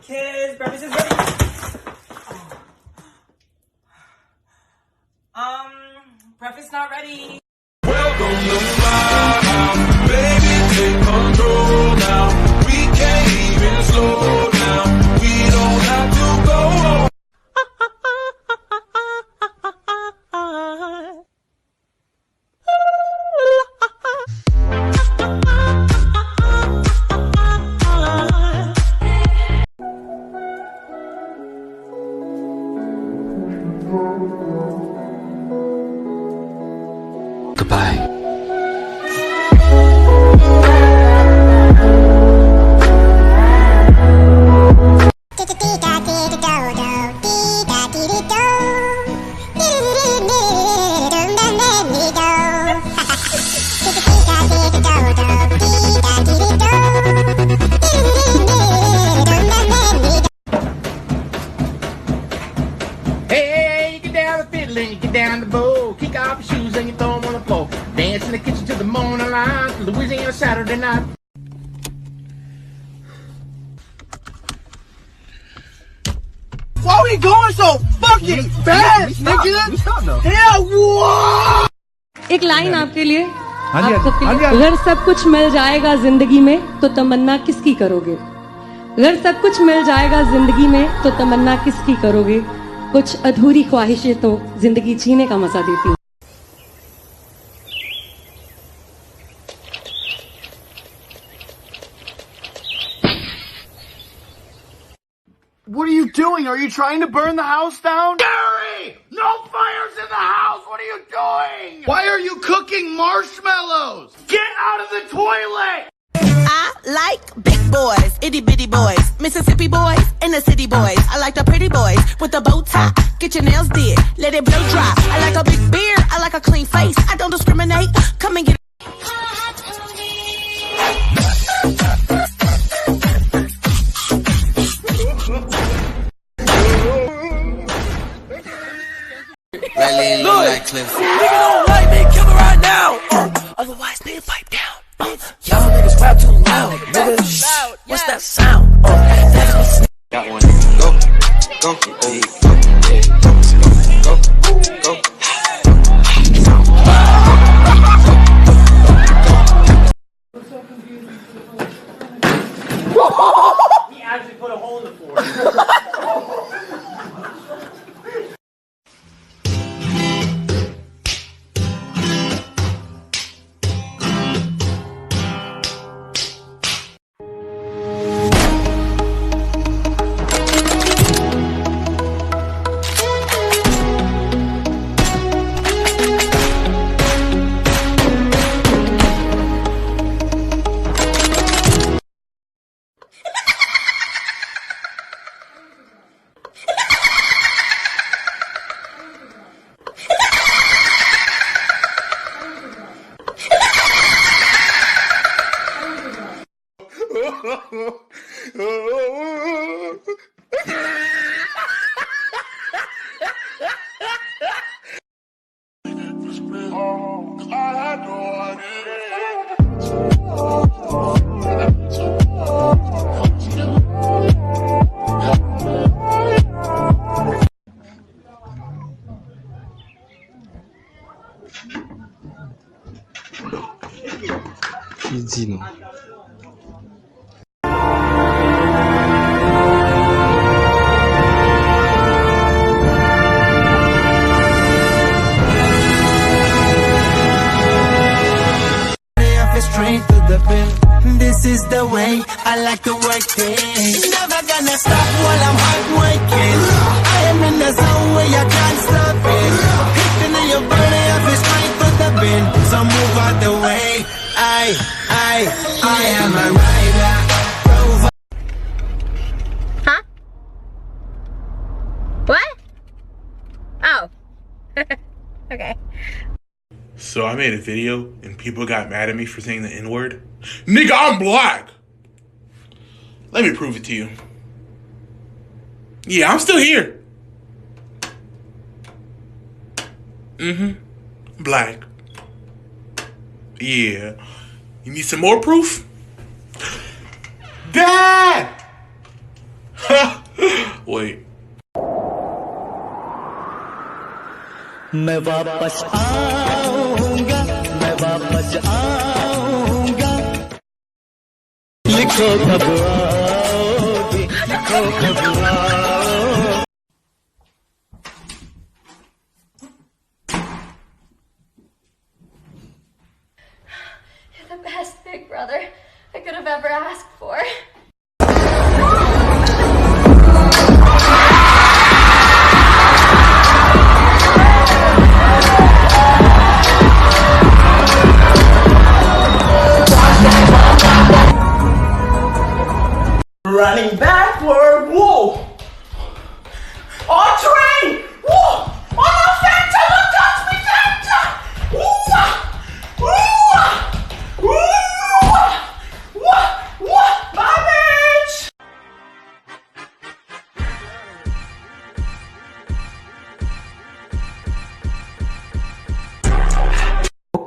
Kids, breakfast is ready. Breakfast not ready. Welcome to my house, baby, take control now. We can't even slow down. We don't have to go. Goodbye. Hey, you get down the fiddle and you get down the bow. Kick off your shoes and you throw them on the floor. Dance in the kitchen till the morning light. Louisiana Saturday night. Why are we going so fucking fast, nigga? Hell, what? एक line आपके लिए, आप सबके लिए। अगर सब कुछ मिल जाएगा जिंदगी में तो तमन्ना किसकी करोगे? अगर सब कुछ मिल जाएगा जिंदगी में तो तमन्ना किसकी करोगे? कुछ अधूरी ख्वाहिशें तो जिंदगी जीने का मजा देती हैं। What are you doing? Are you trying to burn the house down? Gary! No fires in the house! What are you doing? Why are you cooking marshmallows? Get out of the toilet! I like big boys, itty bitty boys, Mississippi boys, and the city boys. I like the pretty boys with the bow tie. Get your nails did, let it blow dry. I like a big beard, I like a clean face. I don't discriminate. Come and get Look like Cliff. Nigga don't like me, kill me right now. Otherwise, nigga, pipe down. Y'all niggas rap too loud, nigga. Shh, what's that sound? That's what's. Got one. Go. Go. Go. He actually put a hole in the floor. Izin. Straight to the bin. This is the way I like to work things. Never gonna stop while I'm hard working. I am in the zone where you can't stop it. Hitting in your body, I feel straight to the bin. So move out the way. I am a rider. Huh? What? Oh. Okay. So I made a video and people got mad at me for saying the N-word. Nigga, I'm black. Let me prove it to you. Yeah, I'm still here. Black. Yeah. You need some more proof? Dad! Wait. मैं वापस आऊंगा, मैं वापस आऊंगा, लिखो कब आओगे, लिखो कब आओगे। You're the best big brother I could have ever asked for. Running backward, whoa! On train, whoa! On the Fanta, look, touch me, Fanta! Woo-ah! Woo-ah! Woo-ah! What? My bitch!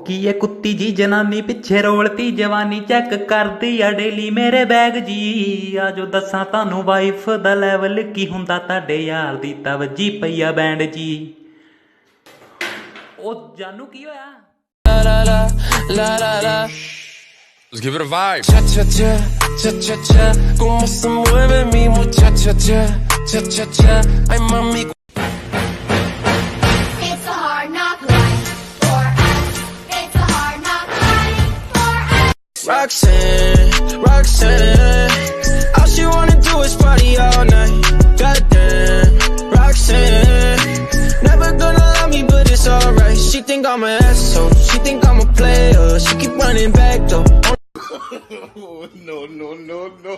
की ये कुत्ती जी जनानी पिछे रोलती जवानी चेक करदी आ daily मेरे bag जी आजो दसा तानू wife दा लेवल की हुंदा ताडे यार दी तवज्जी पईया बैंड जी ओ जानू की होया Let's give it a vibe. Cha cha cha cha cha cha, como se mueve mi muchacha cha cha cha cha, ay mami. It's a hard knock life for us. It's a hard knock life for us. Roxanne, Roxanne, all she wanna do is party all night. Goddamn, Roxanne, never gonna love me, but it's alright. She think I'm an asshole, she think I'm a player. She keep running back though. No, no, no, no.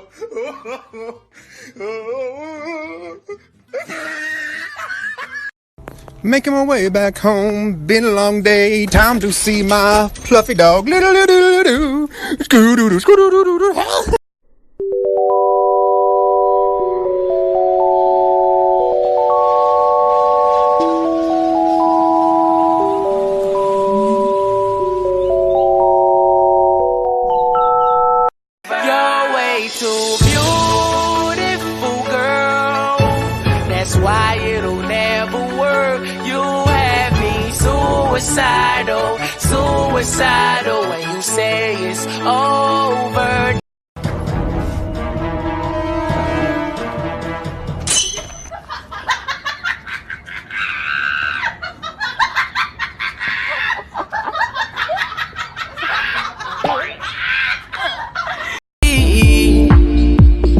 Making my way back home, been a long day, time to see my fluffy dog. You're way too beautiful, girl. That's why it'll never work. You have me suicidal, suicidal when you say it's over.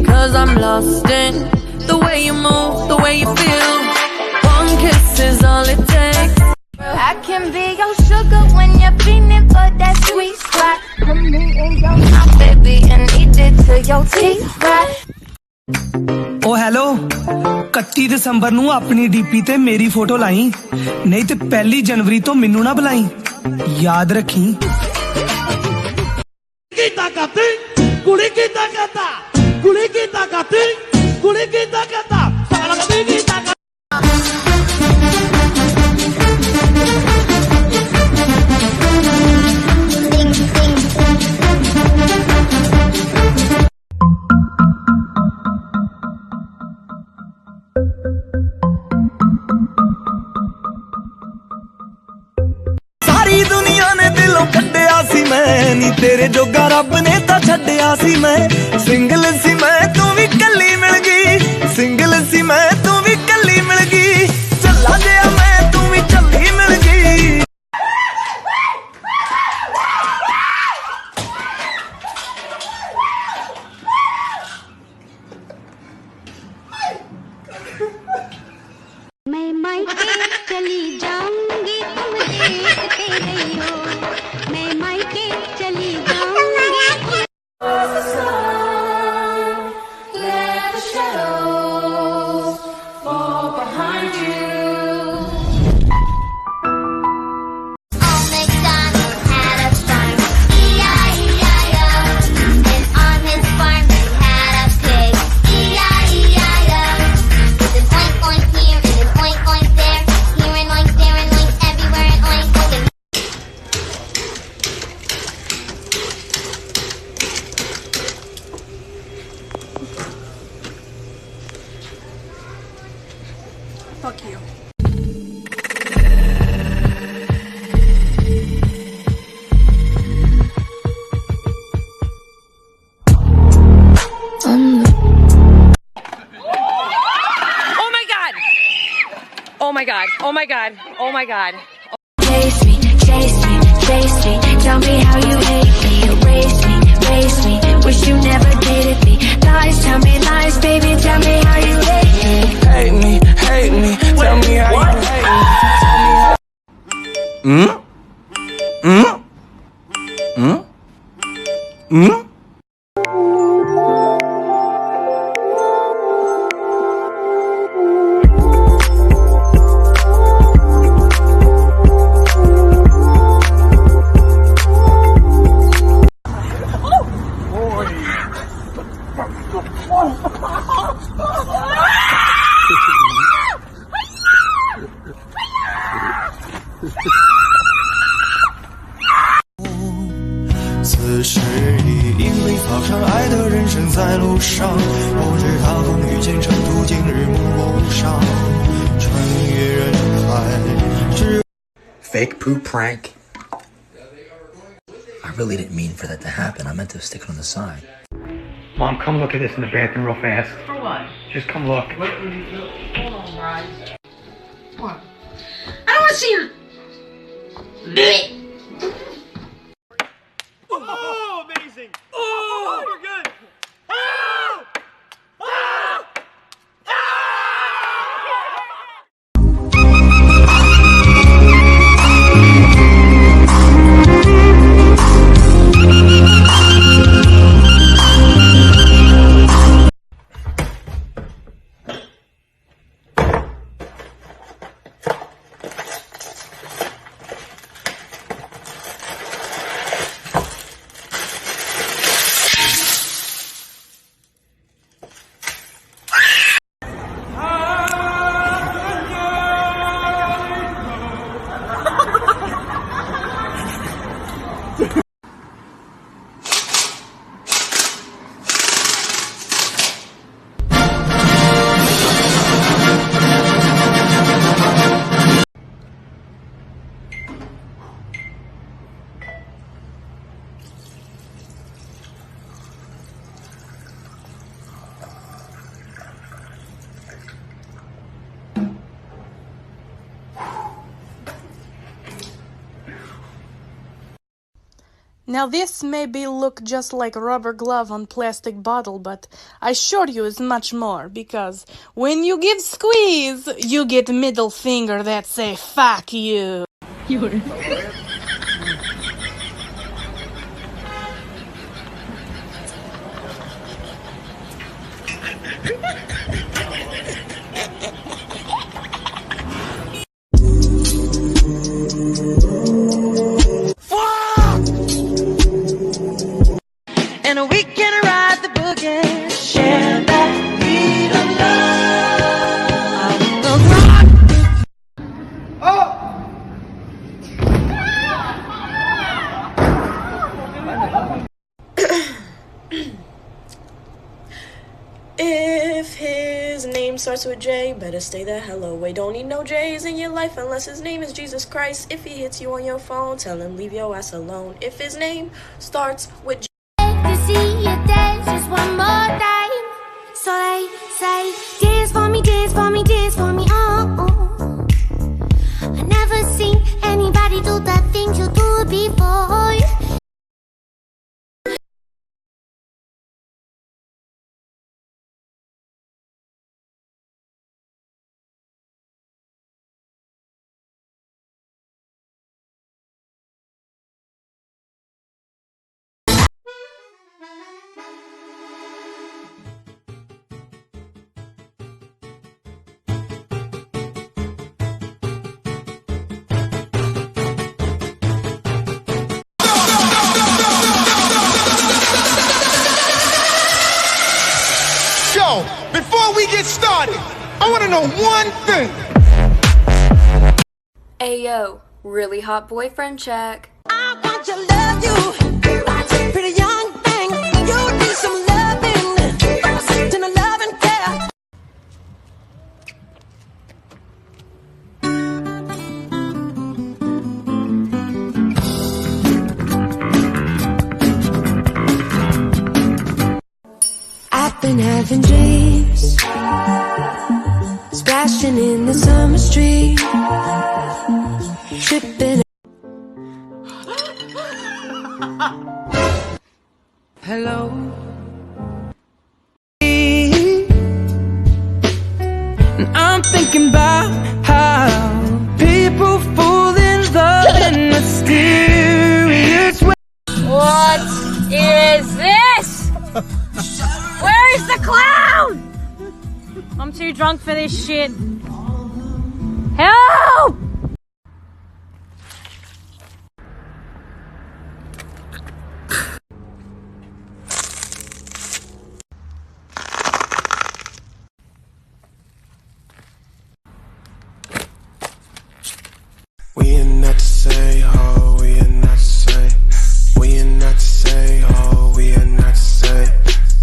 Cause I'm lost in the way you move, the way you feel. One kiss is all it takes. I can be your sugar when you're feeling for that sweet spot. Put me in your mouth, baby, and eat it till your teeth rot. Oh hello 31 ਦਸੰਬਰ ਨੂੰ ਆਪਣੀ DP ਤੇ ਮੇਰੀ photo ਲਾਈ ਨਹੀਂ ਤੇ 1 ਜਨਵਰੀ ਤੋਂ ਮੈਨੂੰ ਨਾ ਬੁਲਾਈ ਯਾਦ ਰੱਖੀ ਸਾਰੀ ਦੁਨੀਆ ਨੇ ਦਿਲੋਂ ਕੱਢਿਆ ਸੀ ਮੈਂ ਨੀ ਤੇਰੇ ਜੋਗਾ ਰੱਬ ਨੇ ਤਾਂ ਛੱਡਿਆ ਸੀ ਮੈਂ ਸਿੰਗਲ ਸੀ ਮੈਂ ਤੂੰ ਵੀ ਕੱਲੀ ਮਿਲ ਗਈ ਸਿੰਗਲ ਸੀ ਮੈਂ ਤੂੰ ਵੀ ਕੱਲੀ ਮਿਲ ਗਈ ਚੱਲਾ ਜਿਆ ਮੈਂ ਤੂੰ ਵੀ ਚੱਲੀ ਮਿਲ ਗਈ मैं मायके चली जाऊंगी तुम देखते रही हो मैं मायके चली जाऊंगी Let the shadows fall behind you. Old MacDonald had a farm, E-I-E-I-O. And on his farm he had a pig, E-I-E-I-O. With an oink oink here and an oink oink there, here and oink, there and oink, everywhere and oink oink. Fuck you. Oh my god! Oh my god! Oh my god! Oh my god! Chase me, chase me, chase me. Tell me how you hate me. Erase me, race me. Wish you never dated me. Lies, tell me lies, baby. Tell me how you hate me. Hate me, hate me. Tell me how you hate me.此时已因为草上爱的人生在路上，不知他风雨兼程途经日暮梦上，穿越人海只 Fake poop prank. I really didn't mean for that to happen. I meant to stick it on the side. Mom, come look at this in the bathroom real fast. For what? Just come look. Hold on, Bryce. What? I don't want to see your... Oh, amazing! Oh, we're good! Oh! Oh! Now this maybe look just like a rubber glove on plastic bottle, but I assure you it's much more, because when you give squeeze, you get middle finger that say fuck you. And we can ride the boogie, share that beat of love. If his name starts with J, better stay the hell away. Don't need no J's in your life unless his name is Jesus Christ. If he hits you on your phone, tell him leave your ass alone. If his name starts with J. To see you dance just one more time. So they say, dance for me, dance for me, dance for me, oh. I never seen anybody do the things you do before. Yo, before we get started, I want to know one thing. Ayo, really hot boyfriend check. I want to love you, pretty young thing. You need some loving, then a love and care. having dreams, splashing in the summer stream, tripping. Hello. And I'm thinking about how people fall in love in mysterious ways. What is this? Where's the clown? I'm too drunk for this shit. Help! We are not to say, oh, we are not to say. We are not to say, oh, we are not to say.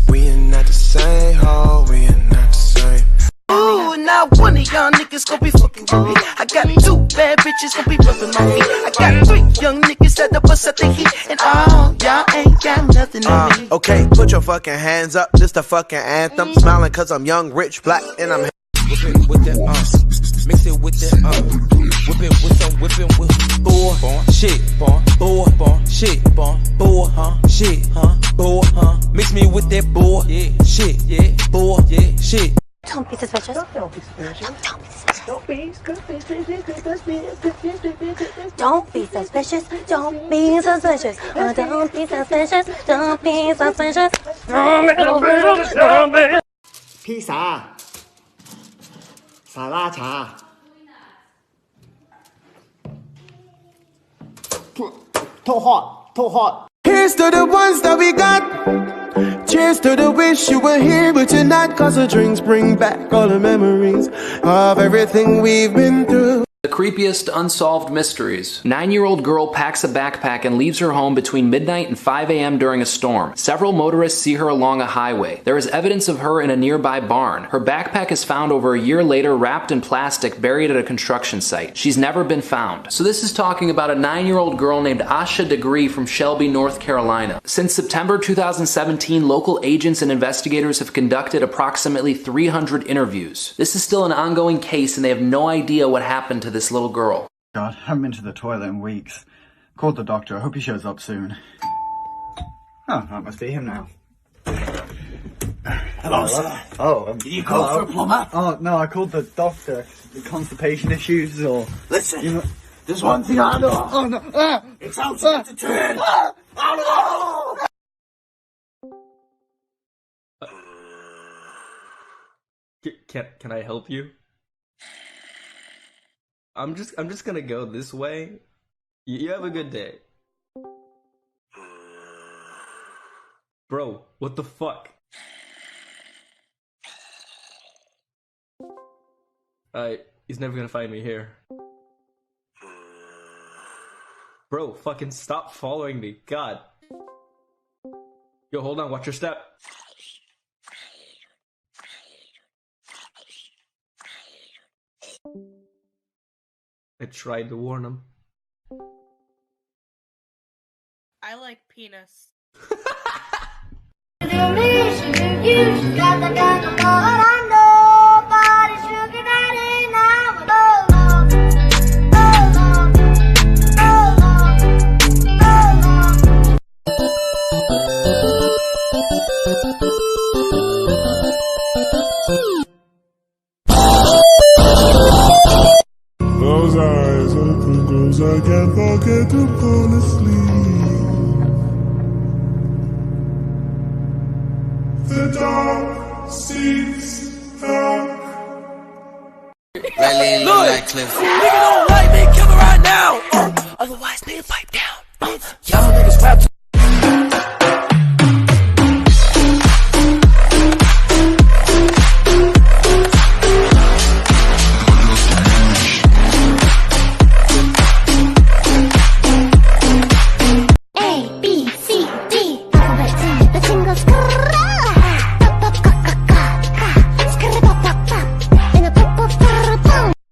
We are not to say, oh, we are not to say. Ooh, now one of y'all niggas gon' be fucking with me. I got 2 bad bitches gon' be rubbing my feet. I got 3 young niggas that bust at the heat. And all y'all ain't got nothing on me. Okay, put your fucking hands up, this the fucking anthem. Smiling cause I'm young, rich, black, and I'm Whip it with that, mix it with that, whip it with some whipping with boy, shit, boy, shit, boy, shit, boy, mix me with that boy, yeah, shit, yeah, boy, yeah, shit. Don't be suspicious. Don't be suspicious. Don't be suspicious. Don't be suspicious. Don't be suspicious. Don't be suspicious. Don't be suspicious. Pizza. 沙拉茶 Too hot. Here's to the ones that we got. Cheers to the wish you were here, but you're not. Cause the drinks bring back all the memories of everything we've been through. The creepiest unsolved mysteries. 9-year-old girl packs a backpack and leaves her home between midnight and 5 a.m. during a storm. Several motorists see her along a highway. There is evidence of her in a nearby barn. Her backpack is found over a year later wrapped in plastic buried at a construction site. She's never been found. So this is talking about a 9-year-old girl named Asha Degree from Shelby, North Carolina. Since September 2017, local agents and investigators have conducted approximately 300 interviews. This is still an ongoing case and they have no idea what happened to this little girl. God, I haven't been to the toilet in weeks. Called the doctor. I hope he shows up soon. Oh, that must be him now. Hello, sir. Oh, did you call for a plumber? Oh, no, I called the doctor. The constipation issues or... Listen, you know... there's one thing I know. Oh, no. Ah! It's outside to turn. Oh, no! Can I help you? I'm just gonna go this way. You have a good day. Bro, what the fuck? He's never gonna find me here. Bro, fucking stop following me. God. Yo, hold on, watch your step. I tried to warn him. I like penis. Those eyes open, close, I can't forget to fall asleep. The dark seems dark. Look, like nigga don't like me, kill me right now. Otherwise, nigga pipe down. Y'all niggas rap.